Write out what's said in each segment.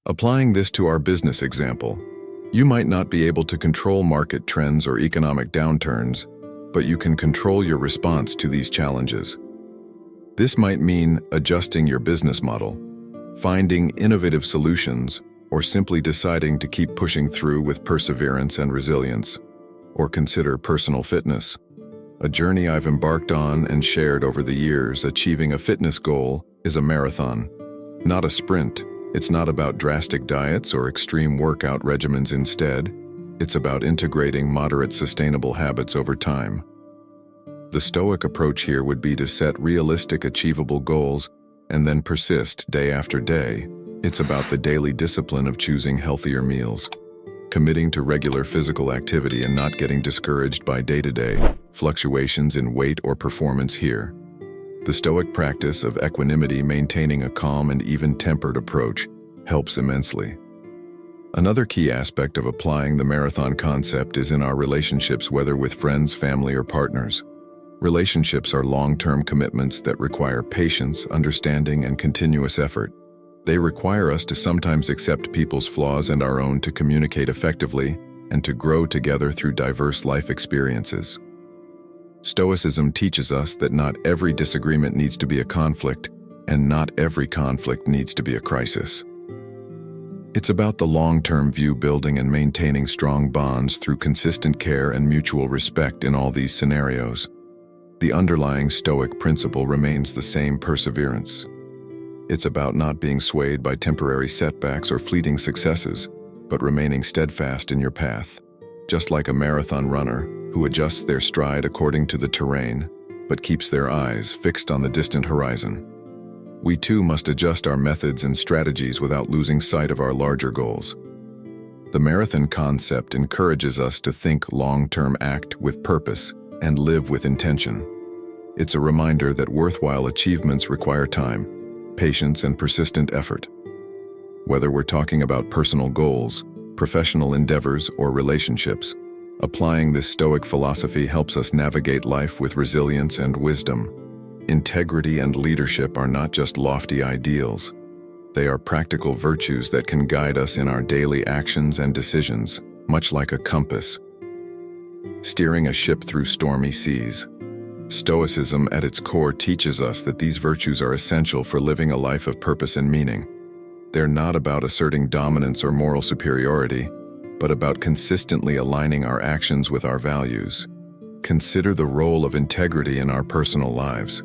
Applying this to our business example, you might not be able to control market trends or economic downturns, but you can control your response to these challenges. This might mean adjusting your business model, finding innovative solutions, or simply deciding to keep pushing through with perseverance and resilience. Or consider personal fitness, a journey I've embarked on and shared over the years. Achieving a fitness goal is a marathon, not a sprint. It's not about drastic diets or extreme workout regimens. Instead, it's about integrating moderate, sustainable habits over time. The Stoic approach here would be to set realistic, achievable goals and then persist day after day. It's about the daily discipline of choosing healthier meals, committing to regular physical activity, and not getting discouraged by day-to-day fluctuations in weight or performance. Here, the Stoic practice of equanimity, maintaining a calm and even-tempered approach, helps immensely. Another key aspect of applying the marathon concept is in our relationships, whether with friends, family, or partners. Relationships are long-term commitments that require patience, understanding, and continuous effort. They require us to sometimes accept people's flaws and our own, to communicate effectively, and to grow together through diverse life experiences. Stoicism teaches us that not every disagreement needs to be a conflict, and not every conflict needs to be a crisis. It's about the long-term view, building and maintaining strong bonds through consistent care and mutual respect in all these scenarios. The underlying Stoic principle remains the same: perseverance. It's about not being swayed by temporary setbacks or fleeting successes, but remaining steadfast in your path. Just like a marathon runner who adjusts their stride according to the terrain, but keeps their eyes fixed on the distant horizon, we too must adjust our methods and strategies without losing sight of our larger goals. The marathon concept encourages us to think long-term, act with purpose, and live with intention. It's a reminder that worthwhile achievements require time, patience, and persistent effort. Whether we're talking about personal goals, professional endeavors, or relationships, applying this Stoic philosophy helps us navigate life with resilience and wisdom. Integrity and leadership are not just lofty ideals. They are practical virtues that can guide us in our daily actions and decisions, much like a compass steering a ship through stormy seas. Stoicism at its core teaches us that these virtues are essential for living a life of purpose and meaning. They're not about asserting dominance or moral superiority, but about consistently aligning our actions with our values. Consider the role of integrity in our personal lives.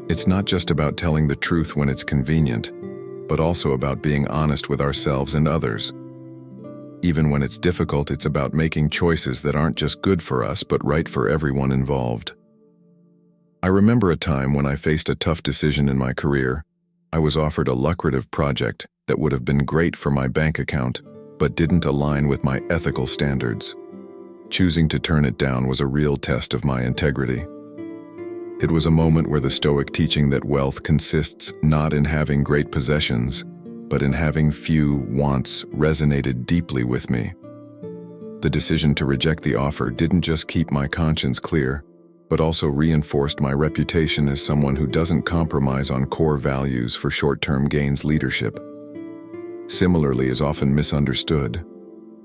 It's not just about telling the truth when it's convenient, but also about being honest with ourselves and others. Even when it's difficult, it's about making choices that aren't just good for us, but right for everyone involved. I remember a time when I faced a tough decision in my career. I was offered a lucrative project that would have been great for my bank account, but didn't align with my ethical standards. Choosing to turn it down was a real test of my integrity. It was a moment where the Stoic teaching that wealth consists not in having great possessions, but in having few wants resonated deeply with me. The decision to reject the offer didn't just keep my conscience clear, but also reinforced my reputation as someone who doesn't compromise on core values for short-term gains. Leadership, similarly, is often misunderstood.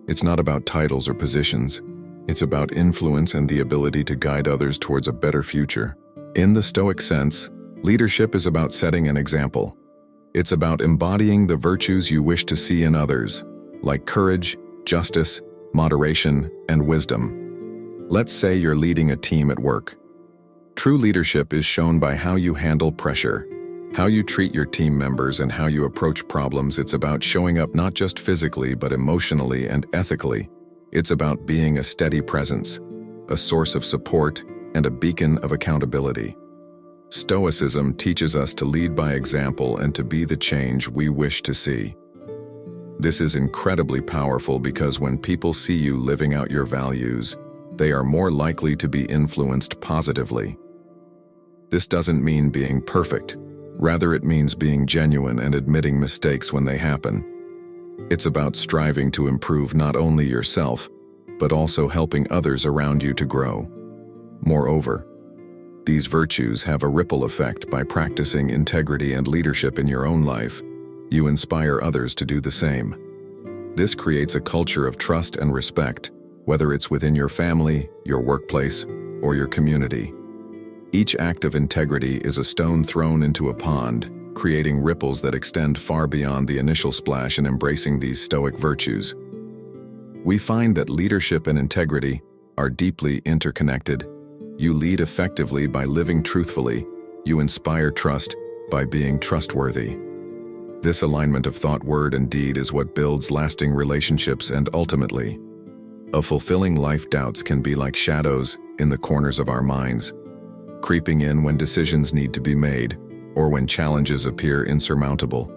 It's not about titles or positions. It's about influence and the ability to guide others towards a better future. In the Stoic sense, leadership is about setting an example. It's about embodying the virtues you wish to see in others, like courage, justice, moderation, and wisdom. Let's say you're leading a team at work. True leadership is shown by how you handle pressure, how you treat your team members, and how you approach problems. It's about showing up not just physically, but emotionally and ethically. It's about being a steady presence, a source of support, and a beacon of accountability. Stoicism teaches us to lead by example and to be the change we wish to see. This is incredibly powerful because when people see you living out your values, they are more likely to be influenced positively. This doesn't mean being perfect. Rather, it means being genuine and admitting mistakes when they happen. It's about striving to improve not only yourself, but also helping others around you to grow. Moreover, these virtues have a ripple effect. By practicing integrity and leadership in your own life, You inspire others to do the same. This creates a culture of trust and respect, whether it's within your family, your workplace, or your community. Each act of integrity is a stone thrown into a pond, creating ripples that extend far beyond the initial splash in embracing these Stoic virtues. We find that leadership and integrity are deeply interconnected. You lead effectively by living truthfully. You inspire trust by being trustworthy. This alignment of thought, word, and deed is what builds lasting relationships and ultimately, a fulfilling life. Doubts can be like shadows in the corners of our minds, creeping in when decisions need to be made or when challenges appear insurmountable.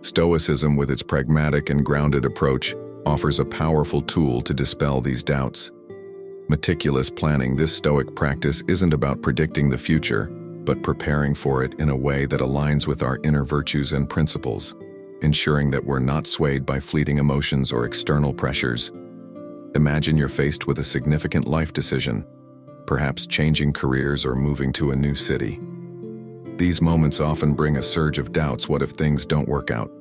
Stoicism, with its pragmatic and grounded approach, offers a powerful tool to dispel these doubts. Meticulous planning. This Stoic practice isn't about predicting the future, but preparing for it in a way that aligns with our inner virtues and principles, ensuring that we're not swayed by fleeting emotions or external pressures. Imagine you're faced with a significant life decision, perhaps changing careers or moving to a new city. These moments often bring a surge of doubts. What if things don't work out?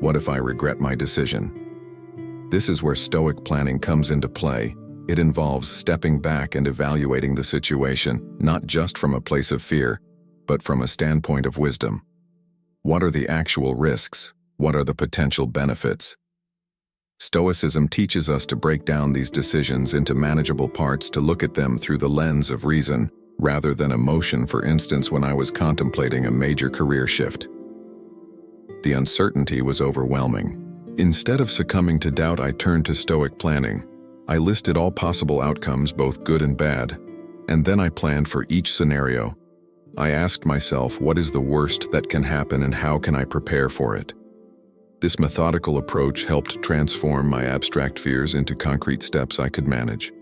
What if I regret my decision? This is where Stoic planning comes into play. It involves stepping back and evaluating the situation, not just from a place of fear, but from a standpoint of wisdom. What are the actual risks? What are the potential benefits? Stoicism teaches us to break down these decisions into manageable parts, to look at them through the lens of reason rather than emotion. For instance, when I was contemplating a major career shift, the uncertainty was overwhelming. Instead of succumbing to doubt, I turned to Stoic planning. I listed all possible outcomes, both good and bad, and then I planned for each scenario. I asked myself, what is the worst that can happen and how can I prepare for it? This methodical approach helped transform my abstract fears into concrete steps I could manage.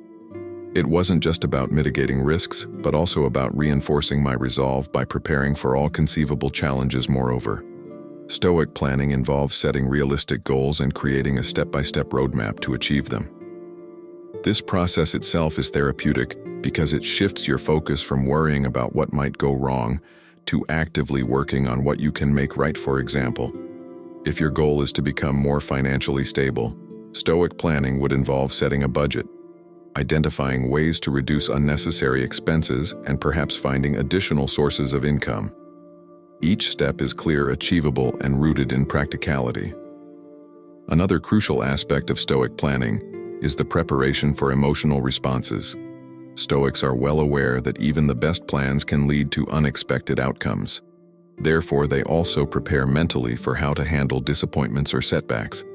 It wasn't just about mitigating risks, but also about reinforcing my resolve by preparing for all conceivable challenges. Moreover, Stoic planning involves setting realistic goals and creating a step-by-step roadmap to achieve them. This process itself is therapeutic because it shifts your focus from worrying about what might go wrong to actively working on what you can make right. For example, if your goal is to become more financially stable, Stoic planning would involve setting a budget, identifying ways to reduce unnecessary expenses, and perhaps finding additional sources of income. Each step is clear, achievable, and rooted in practicality. Another crucial aspect of Stoic planning is the preparation for emotional responses. Stoics are well aware that even the best plans can lead to unexpected outcomes. Therefore, they also prepare mentally for how to handle disappointments or setbacks.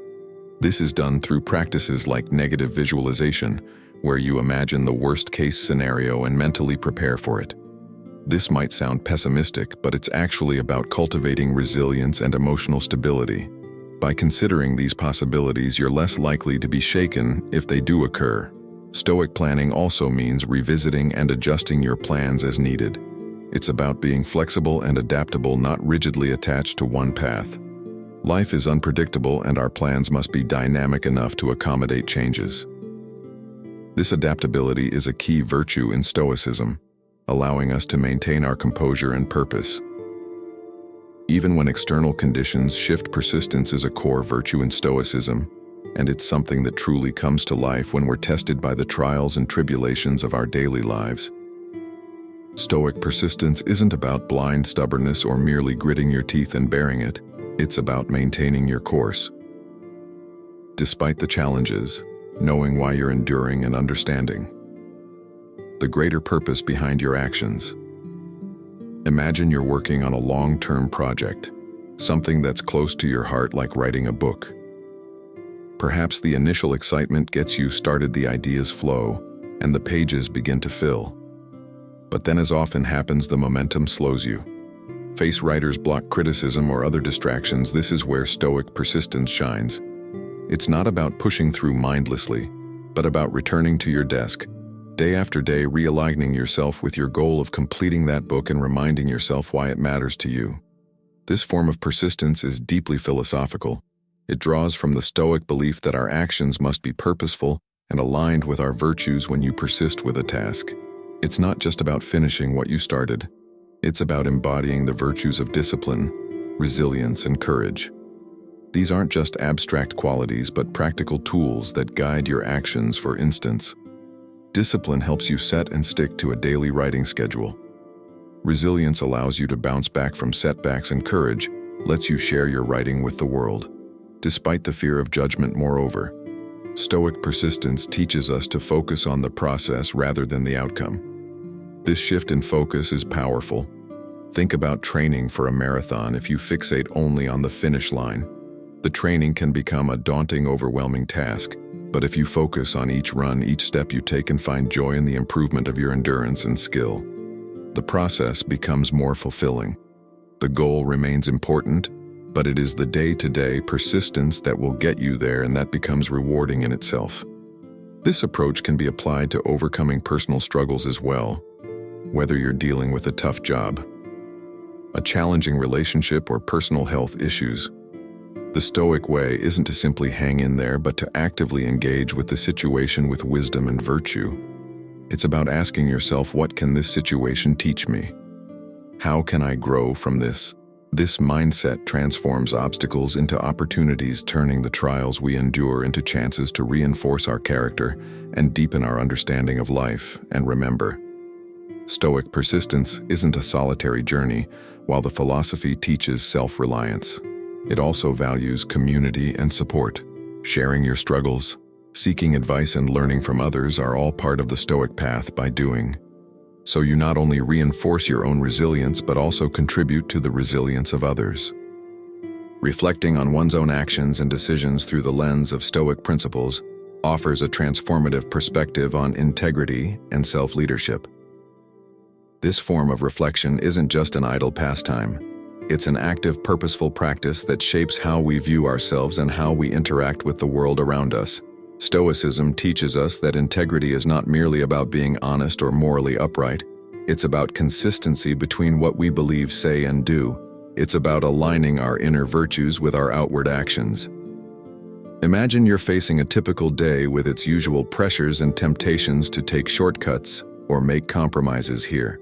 This is done through practices like negative visualization, where you imagine the worst-case scenario and mentally prepare for it. This might sound pessimistic, but it's actually about cultivating resilience and emotional stability. By considering these possibilities, you're less likely to be shaken if they do occur. Stoic planning also means revisiting and adjusting your plans as needed. It's about being flexible and adaptable, not rigidly attached to one path. Life is unpredictable, and our plans must be dynamic enough to accommodate changes. This adaptability is a key virtue in Stoicism, allowing us to maintain our composure and purpose. Even when external conditions shift, persistence is a core virtue in Stoicism, and it's something that truly comes to life when we're tested by the trials and tribulations of our daily lives. Stoic persistence isn't about blind stubbornness or merely gritting your teeth and bearing it. It's about maintaining your course. Despite the challenges, knowing why you're enduring and understanding the greater purpose behind your actions. Imagine you're working on a long-term project, something that's close to your heart, like writing a book. Perhaps the initial excitement gets you started, the ideas flow, and the pages begin to fill. But then, as often happens, the momentum slows you. Face writer's block, criticism, or other distractions. This is where Stoic persistence shines. It's not about pushing through mindlessly, but about returning to your desk, day after day, realigning yourself with your goal of completing that book and reminding yourself why it matters to you. This form of persistence is deeply philosophical. It draws from the Stoic belief that our actions must be purposeful and aligned with our virtues. When you persist with a task, it's not just about finishing what you started. It's about embodying the virtues of discipline, resilience, and courage. These aren't just abstract qualities, but practical tools that guide your actions. For instance, discipline helps you set and stick to a daily writing schedule. Resilience allows you to bounce back from setbacks, and courage lets you share your writing with the world, despite the fear of judgment. Moreover, Stoic persistence teaches us to focus on the process rather than the outcome. This shift in focus is powerful. Think about training for a marathon. If you fixate only on the finish line, the training can become a daunting, overwhelming task. But if you focus on each run, each step you take, and find joy in the improvement of your endurance and skill, the process becomes more fulfilling. The goal remains important, but it is the day-to-day persistence that will get you there, and that becomes rewarding in itself. This approach can be applied to overcoming personal struggles as well, whether you're dealing with a tough job, a challenging relationship, or personal health issues. The Stoic way isn't to simply hang in there, but to actively engage with the situation with wisdom and virtue. It's about asking yourself, what can this situation teach me? How can I grow from this? This mindset transforms obstacles into opportunities, turning the trials we endure into chances to reinforce our character and deepen our understanding of life. And remember, Stoic persistence isn't a solitary journey. While the philosophy teaches self-reliance, it also values community and support. Sharing your struggles, seeking advice, and learning from others are all part of the Stoic path. By doing so, you not only reinforce your own resilience, but also contribute to the resilience of others. Reflecting on one's own actions and decisions through the lens of Stoic principles offers a transformative perspective on integrity and self-leadership. This form of reflection isn't just an idle pastime. It's an active, purposeful practice that shapes how we view ourselves and how we interact with the world around us. Stoicism teaches us that integrity is not merely about being honest or morally upright. It's about consistency between what we believe, say, and do. It's about aligning our inner virtues with our outward actions. Imagine you're facing a typical day with its usual pressures and temptations to take shortcuts or make compromises. Here,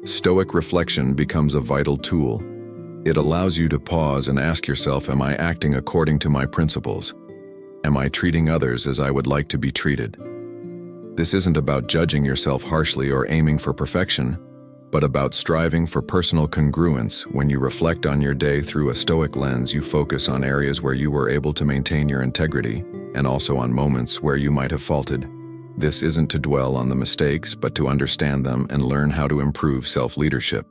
Stoic reflection becomes a vital tool. It allows you to pause and ask yourself, am I acting according to my principles? Am I treating others as I would like to be treated? This isn't about judging yourself harshly or aiming for perfection, but about striving for personal congruence. When you reflect on your day through a Stoic lens, you focus on areas where you were able to maintain your integrity, and also on moments where you might have faltered. This isn't to dwell on the mistakes, but to understand them and learn how to improve self-leadership.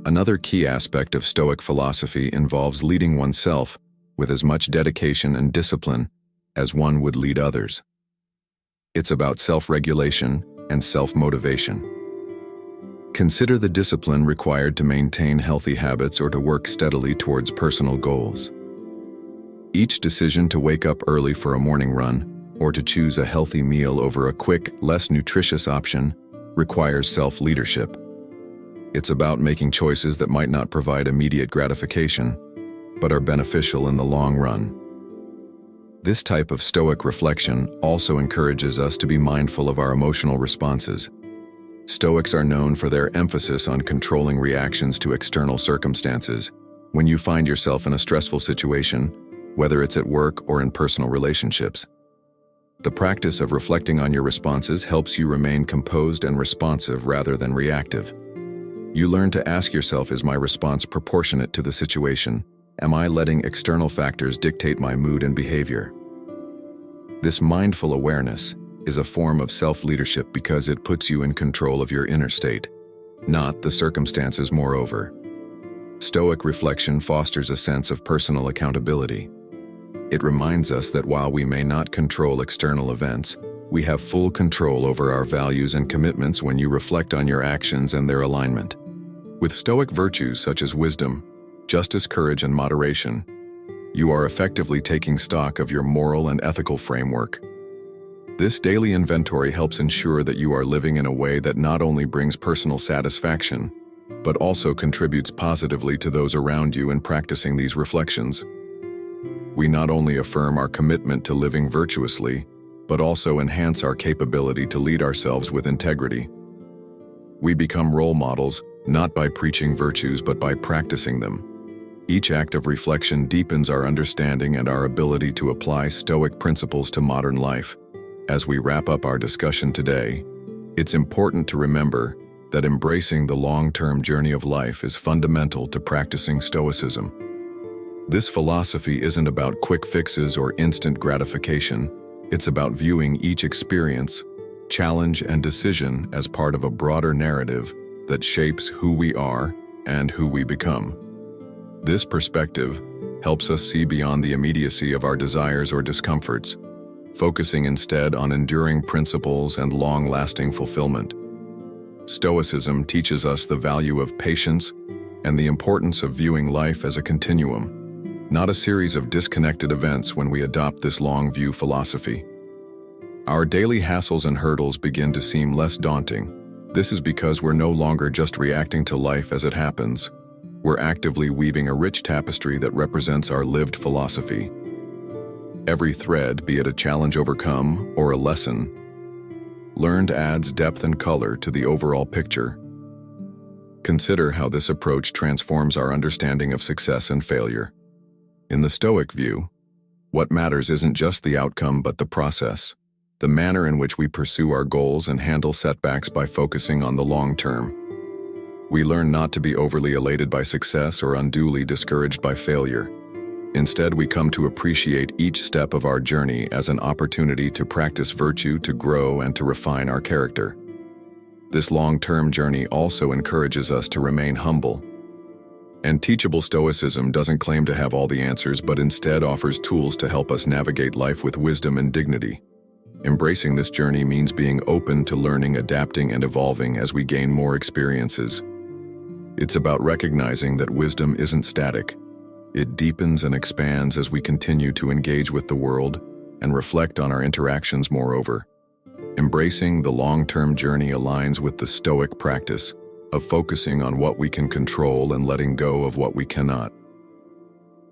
Another key aspect of Stoic philosophy involves leading oneself with as much dedication and discipline as one would lead others. It's about self-regulation and self-motivation. Consider the discipline required to maintain healthy habits or to work steadily towards personal goals. Each decision to wake up early for a morning run or to choose a healthy meal over a quick, less nutritious option requires self-leadership. It's about making choices that might not provide immediate gratification, but are beneficial in the long run. This type of Stoic reflection also encourages us to be mindful of our emotional responses. Stoics are known for their emphasis on controlling reactions to external circumstances. When you find yourself in a stressful situation, whether it's at work or in personal relationships, the practice of reflecting on your responses helps you remain composed and responsive rather than reactive. You learn to ask yourself, is my response proportionate to the situation? Am I letting external factors dictate my mood and behavior? This mindful awareness is a form of self-leadership because it puts you in control of your inner state, not the circumstances. Moreover, Stoic reflection fosters a sense of personal accountability. It reminds us that while we may not control external events, we have full control over our values and commitments. When you reflect on your actions and their alignment with Stoic virtues such as wisdom, justice, courage, and moderation, you are effectively taking stock of your moral and ethical framework. This daily inventory helps ensure that you are living in a way that not only brings personal satisfaction, but also contributes positively to those around you. In practicing these reflections, we not only affirm our commitment to living virtuously, but also enhance our capability to lead ourselves with integrity. We become role models, not by preaching virtues, but by practicing them. Each act of reflection deepens our understanding and our ability to apply Stoic principles to modern life. As we wrap up our discussion today, it's important to remember that embracing the long-term journey of life is fundamental to practicing Stoicism. This philosophy isn't about quick fixes or instant gratification. It's about viewing each experience, challenge, and decision as part of a broader narrative that shapes who we are and who we become. This perspective helps us see beyond the immediacy of our desires or discomforts, focusing instead on enduring principles and long-lasting fulfillment. Stoicism teaches us the value of patience and the importance of viewing life as a continuum, not a series of disconnected events when we adopt this long-view philosophy. Our daily hassles and hurdles begin to seem less daunting. This is because we're no longer just reacting to life as it happens. We're actively weaving a rich tapestry that represents our lived philosophy. Every thread, be it a challenge overcome or a lesson learned, adds depth and color to the overall picture. Consider how this approach transforms our understanding of success and failure. In the Stoic view, what matters isn't just the outcome but the process, the manner in which we pursue our goals and handle setbacks by focusing on the long term. We learn not to be overly elated by success or unduly discouraged by failure. Instead, we come to appreciate each step of our journey as an opportunity to practice virtue, to grow, and to refine our character. This long-term journey also encourages us to remain humble. And teachable Stoicism doesn't claim to have all the answers, but instead offers tools to help us navigate life with wisdom and dignity. Embracing this journey means being open to learning, adapting, and evolving as we gain more experiences. It's about recognizing that wisdom isn't static. It deepens and expands as we continue to engage with the world and reflect on our interactions. Moreover, embracing the long-term journey aligns with the Stoic practice of focusing on what we can control and letting go of what we cannot.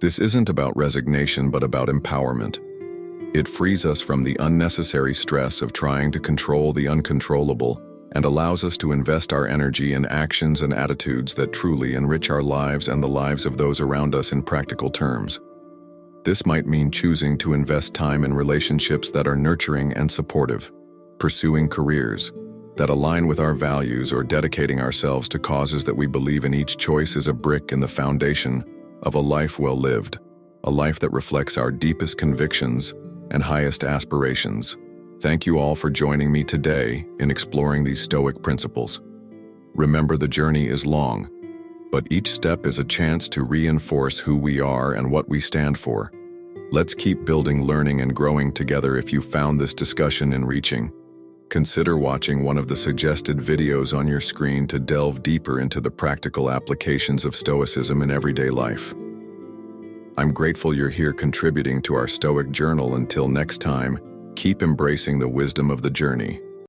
This isn't about resignation but about empowerment. It frees us from the unnecessary stress of trying to control the uncontrollable and allows us to invest our energy in actions and attitudes that truly enrich our lives and the lives of those around us. In practical terms, this might mean choosing to invest time in relationships that are nurturing and supportive, pursuing careers that align with our values, or dedicating ourselves to causes that we believe in. Each choice is a brick in the foundation of a life well lived, a life that reflects our deepest convictions and highest aspirations. Thank you all for joining me today in exploring these Stoic principles. Remember, the journey is long, but each step is a chance to reinforce who we are and what we stand for. Let's keep building, learning, and growing together. If you found this discussion enriching, consider watching one of the suggested videos on your screen to delve deeper into the practical applications of Stoicism in everyday life. I'm grateful you're here contributing to our Stoic journal. Until next time, keep embracing the wisdom of the journey.